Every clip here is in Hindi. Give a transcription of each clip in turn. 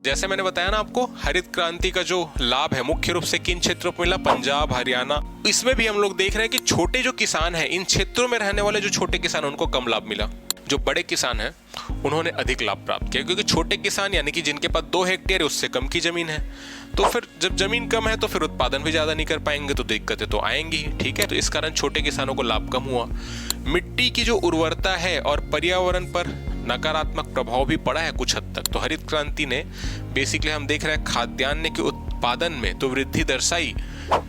जैसे मैंने बताया ना आपको, हरित क्रांति का जो लाभ है मुख्य रूप से किन क्षेत्रों को मिला, पंजाब, हरियाणा। इसमें भी हम लोग देख रहे हैं कि छोटे जो किसान हैं, इन क्षेत्रों में रहने वाले जो छोटे किसान हैं उनको कम लाभ मिला। जो बड़े किसान हैं उन्होंने अधिक लाभ प्राप्त किया, क्योंकि छोटे किसान यानी कि जिनके पास 2 हेक्टेयर है उससे कम की जमीन है, तो फिर जब जमीन कम है तो फिर उत्पादन भी ज्यादा नहीं कर पाएंगे, तो दिक्कतें तो आएंगी ही। ठीक है, तो इस कारण छोटे किसानों को लाभ कम हुआ। मिट्टी की जो उर्वरता है और पर्यावरण पर नकारात्मक प्रभाव भी पड़ा है कुछ हद तक। तो हरित क्रांति ने बेसिकली हम देख रहे हैं खाद्यान्न के उत्पादन में तो वृद्धि दर्शाई,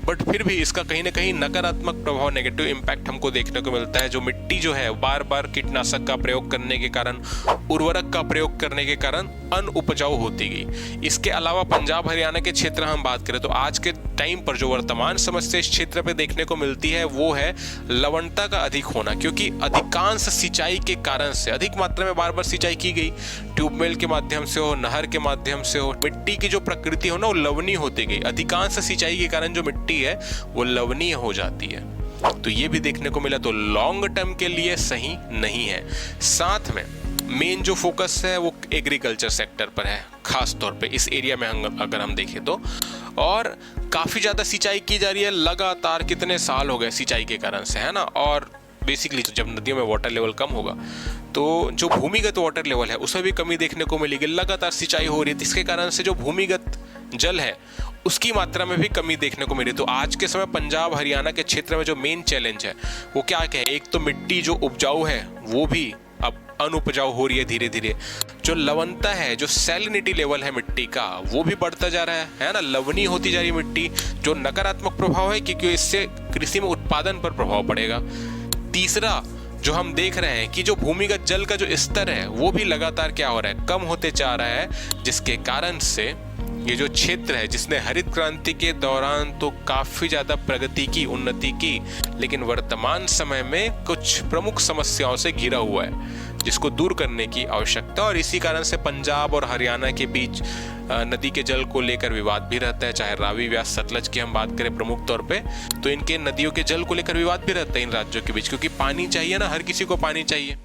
बट फिर भी इसका कहीं ना कहीं नकारात्मक प्रभाव, नेगेटिव इम्पैक्ट हमको देखने को मिलता है। जो मिट्टी जो है बार बार कीटनाशक का प्रयोग करने के कारण, उर्वरक का प्रयोग करने के कारण अनउपजाऊ होती गई। इसके अलावा पंजाब हरियाणा के क्षेत्र हम बात करें तो आज के टाइम पर जो वर्तमान समस्या इस क्षेत्र पे देखने को मिलती है वो है लवणता का अधिक होना, क्योंकि अधिकांश सिंचाई के कारण से अधिक मात्रा में बार बार सिंचाई की गई, ट्यूबवेल के माध्यम से हो, नहर के माध्यम से हो, मिट्टी की जो प्रकृति हो ना वो लवणीय होती गई। अधिकांश सिंचाई के कारण जो मिट्टी है वो लवणीय हो जाती है, तो ये भी देखने को मिला। तो लॉन्ग टर्म के लिए सही नहीं है। साथ में मेन जो फोकस है वो एग्रीकल्चर सेक्टर पर है, खास तौर पे इस एरिया में अगर हम देखें तो, और काफी ज्यादा सिंचाई की जा रही है लगातार, कितने साल हो गए सिंचाई के कारण से, है ना। और बेसिकली जब नदियों में वाटर लेवल कम होगा तो जो भूमिगत वाटर लेवल है उसमें भी कमी देखने को मिलेगी। लगातार सिंचाई हो रही है, इसके कारण से जो भूमिगत जल है उसकी मात्रा में भी कमी देखने को मिली। तो आज के समय पंजाब हरियाणा के क्षेत्र में जो मेन चैलेंज है वो क्या है, एक तो मिट्टी जो उपजाऊ है वो भी अब अनुपजाऊ हो रही है धीरे धीरे। जो लवणता है, जो सैलिनिटी लेवल है मिट्टी का वो भी बढ़ता जा रहा है ना, लवणीय होती जा रही है मिट्टी, जो नकारात्मक प्रभाव है क्योंकि इससे कृषि में उत्पादन पर प्रभाव पड़ेगा। तीसरा जो हम देख रहे हैं कि जो भूमिगत जल का जो स्तर है वो भी लगातार क्या हो रहा है, कम होते जा रहा है, जिसके कारण से ये जो क्षेत्र है जिसने हरित क्रांति के दौरान तो काफी ज्यादा प्रगति की, उन्नति की, लेकिन वर्तमान समय में कुछ प्रमुख समस्याओं से घिरा हुआ है जिसको दूर करने की आवश्यकता। और इसी कारण से पंजाब और हरियाणा के बीच नदी के जल को लेकर विवाद भी रहता है। चाहे रावी, व्यास, सतलज की हम बात करें प्रमुख तौर पे, तो इनके नदियों के जल को लेकर विवाद भी रहता है इन राज्यों के बीच, क्योंकि पानी चाहिए ना, हर किसी को पानी चाहिए।